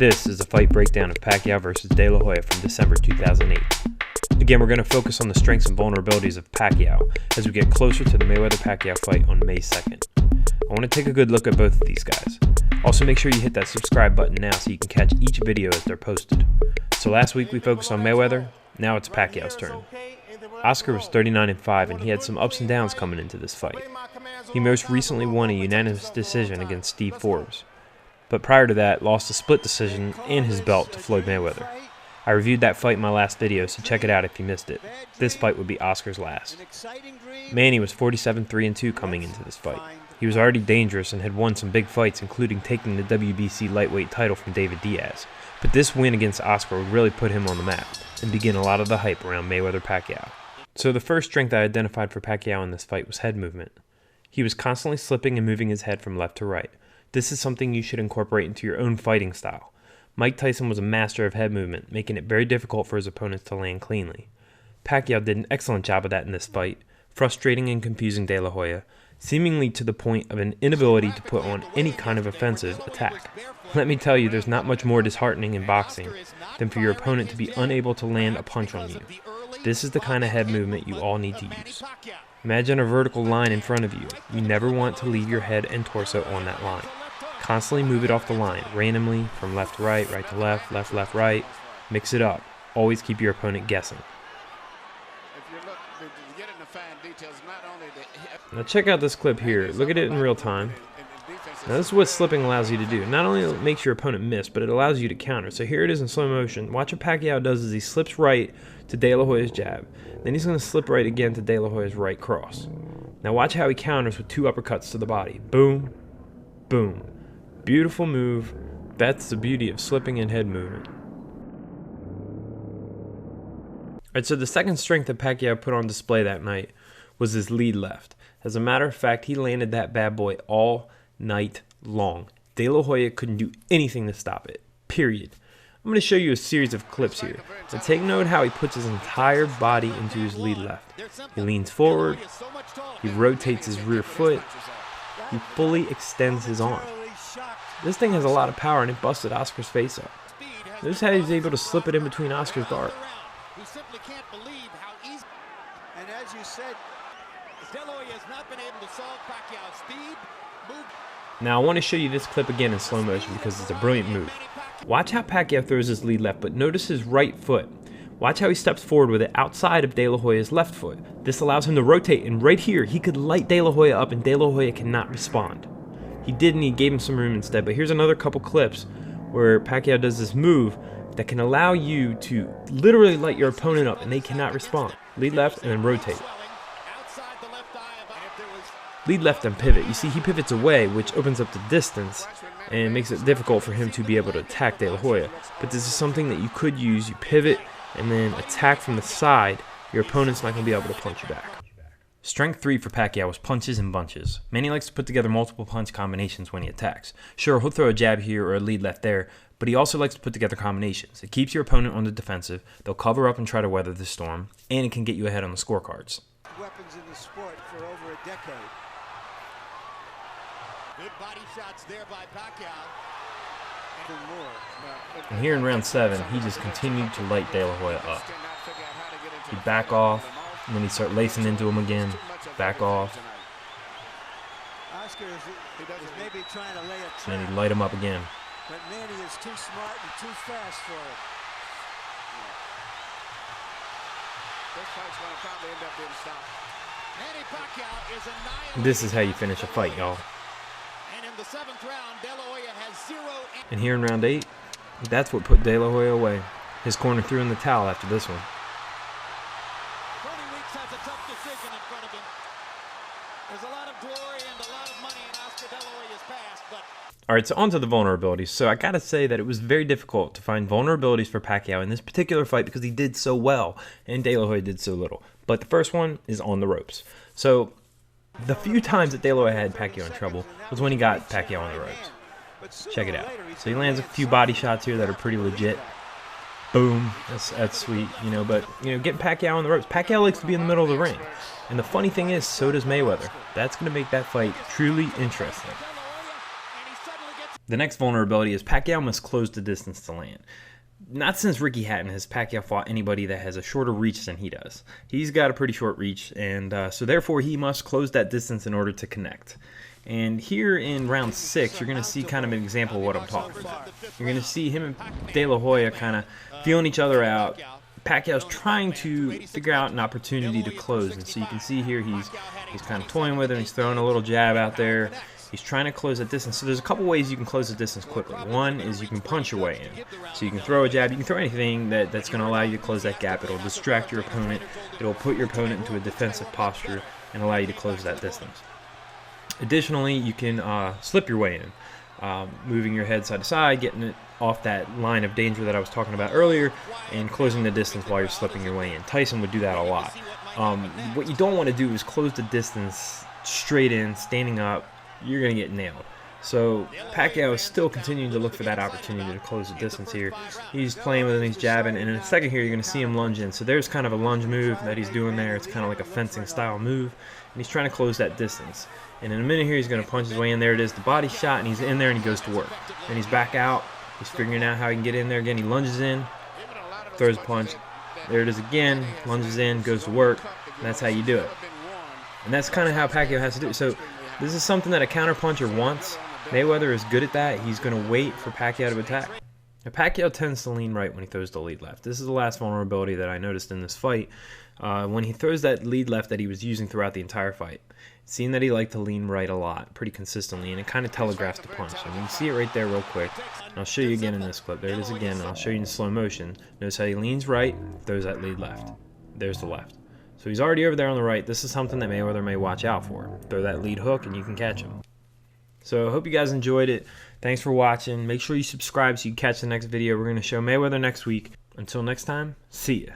This is a fight breakdown of Pacquiao versus De La Hoya from December 2008. Again, we're going to focus on the strengths and vulnerabilities of Pacquiao as we get closer to the Mayweather-Pacquiao fight on May 2nd. I want to take a good look at both of these guys. Also, make sure you hit that subscribe button now so you can catch each video as they're posted. So last week we focused on Mayweather, now it's Pacquiao's turn. Oscar was 39-5 and he had some ups and downs coming into this fight. He most recently won a unanimous decision against Steve Forbes, but prior to that lost a split decision and his belt to Floyd Mayweather. I reviewed that fight in my last video, so check it out if you missed it. This fight would be Oscar's last. Manny was 47-3-2 coming into this fight. He was already dangerous and had won some big fights, including taking the WBC lightweight title from David Diaz. But this win against Oscar would really put him on the map and begin a lot of the hype around Mayweather-Pacquiao. So the first strength I identified for Pacquiao in this fight was head movement. He was constantly slipping and moving his head from left to right. This is something you should incorporate into your own fighting style. Mike Tyson was a master of head movement, making it very difficult for his opponents to land cleanly. Pacquiao did an excellent job of that in this fight, frustrating and confusing De La Hoya, seemingly to the point of an inability to put on any kind of offensive attack. Let me tell you, there's not much more disheartening in boxing than for your opponent to be unable to land a punch on you. This is the kind of head movement you all need to use. Imagine a vertical line in front of you. You never want to leave your head and torso on that line. Constantly move it off the line, randomly, from left to right, right to left, left, right. Mix it up. Always keep your opponent guessing. Now check out this clip here. Look at it in real time. Now this is what slipping allows you to do. Not only makes your opponent miss, but it allows you to counter. So here it is in slow motion. Watch what Pacquiao does is he slips right to De La Hoya's jab. Then he's going to slip right again to De La Hoya's right cross. Now watch how he counters with two uppercuts to the body. Boom, boom. Beautiful move. That's the beauty of slipping and head movement. Alright, so the second strength that Pacquiao put on display that night was his lead left. As a matter of fact, he landed that bad boy all night long. De La Hoya couldn't do anything to stop it. Period. I'm going to show you a series of clips here. So take note how he puts his entire body into his lead left. He leans forward. He rotates his rear foot. He fully extends his arm. This thing has a lot of power and it busted Oscar's face up. Notice how he's able to slip it in between Oscar's guard. And as you said, De La Hoya has not been able to solve Pacquiao's speed, move. Now I want to show you this clip again in slow motion because it's a brilliant move. Watch how Pacquiao throws his lead left, but notice his right foot. Watch how he steps forward with it outside of De La Hoya's left foot. This allows him to rotate, and right here, he could light De La Hoya up and De La Hoya cannot respond. He did, and he gave him some room instead, but here's another couple clips where Pacquiao does this move that can allow you to literally light your opponent up and they cannot respond. Lead left and then rotate. Lead left and pivot. You see, he pivots away, which opens up the distance and makes it difficult for him to be able to attack De La Hoya. But this is something that you could use. You pivot and then attack from the side. Your opponent's not going to be able to punch you back. Strength 3 for Pacquiao was punches and bunches. Manny likes to put together multiple punch combinations when he attacks. Sure, he'll throw a jab here or a lead left there, but he also likes to put together combinations. It keeps your opponent on the defensive, they'll cover up and try to weather the storm, and it can get you ahead on the scorecards. Weapons in the sport for over a decade. Good body shots there by Pacquiao. And here in round 7, he just continued to light De La Hoya up. He'd back off, and then he'd start lacing into him again, back off. Oscar is maybe trying to lay a trap. And then he'd light him up again. But Manny is too smart and too fast for it. This fight's going to probably end up being stopped. Manny Pacquiao is annihilated. This is how you finish a fight, y'all. And in the 7th round, De La Hoya has 0. And here in round 8, that's what put De La Hoya away. His corner threw in the towel after this one. Has a tough decision in front of him. There's a lot of glory and a lot of money in Oscar De La Hoya's past, but... Alright, so on to the vulnerabilities. So I gotta say that it was very difficult to find vulnerabilities for Pacquiao in this particular fight because he did so well and De La Hoya did so little. But the first one is on the ropes. So the few times that De La Hoya had Pacquiao in trouble was when he got Pacquiao on the ropes. Check it out. So he lands a few body shots here that are pretty legit. Boom, that's sweet, but, getting Pacquiao on the ropes. Pacquiao likes to be in the middle of the ring. And the funny thing is, so does Mayweather. That's going to make that fight truly interesting. The next vulnerability is Pacquiao must close the distance to land. Not since Ricky Hatton has Pacquiao fought anybody that has a shorter reach than he does. He's got a pretty short reach, and so therefore he must close that distance in order to connect. And here in round 6, you're going to see kind of an example of what I'm talking about. You're going to see him and De La Hoya kind of feeling each other out. Pacquiao's trying to figure out an opportunity to close, and so you can see here he's kind of toying with him. He's throwing a little jab out there. He's trying to close that distance. So there's a couple ways you can close the distance quickly. One is you can punch your way in. So you can throw a jab. You can throw anything that's going to allow you to close that gap. It'll distract your opponent. It'll put your opponent into a defensive posture and allow you to close that distance. Additionally, you can slip your way in, moving your head side to side, getting it off that line of danger that I was talking about earlier, and closing the distance while you're slipping your way in. Tyson would do that a lot. What you don't want to do is close the distance straight in, standing up. You're going to get nailed. So Pacquiao is still continuing to look for that opportunity to close the distance here. He's playing with him, he's jabbing, and in a second here you're going to see him lunge in. So there's kind of a lunge move that he's doing there. It's kind of like a fencing style move, and he's trying to close that distance. And in a minute here he's going to punch his way in. There it is, the body shot, and he's in there and he goes to work. Then he's back out. He's figuring out how he can get in there again. He lunges in, throws a punch. There it is again, lunges in, goes to work, and that's how you do it. And that's kind of how Pacquiao has to do it. So this is something that a counterpuncher wants. Mayweather is good at that. He's going to wait for Pacquiao to attack. Now, Pacquiao tends to lean right when he throws the lead left. This is the last vulnerability that I noticed in this fight. When he throws that lead left that he was using throughout the entire fight, it seemed that he liked to lean right a lot, pretty consistently, and it kind of telegraphs the punch. And you can see it right there real quick. And I'll show you again in this clip. There it is again, and I'll show you in slow motion. Notice how he leans right, throws that lead left. There's the left. So he's already over there on the right. This is something that Mayweather may watch out for. Throw that lead hook and you can catch him. So I hope you guys enjoyed it. Thanks for watching. Make sure you subscribe so you can catch the next video. We're going to show Mayweather next week. Until next time, see ya.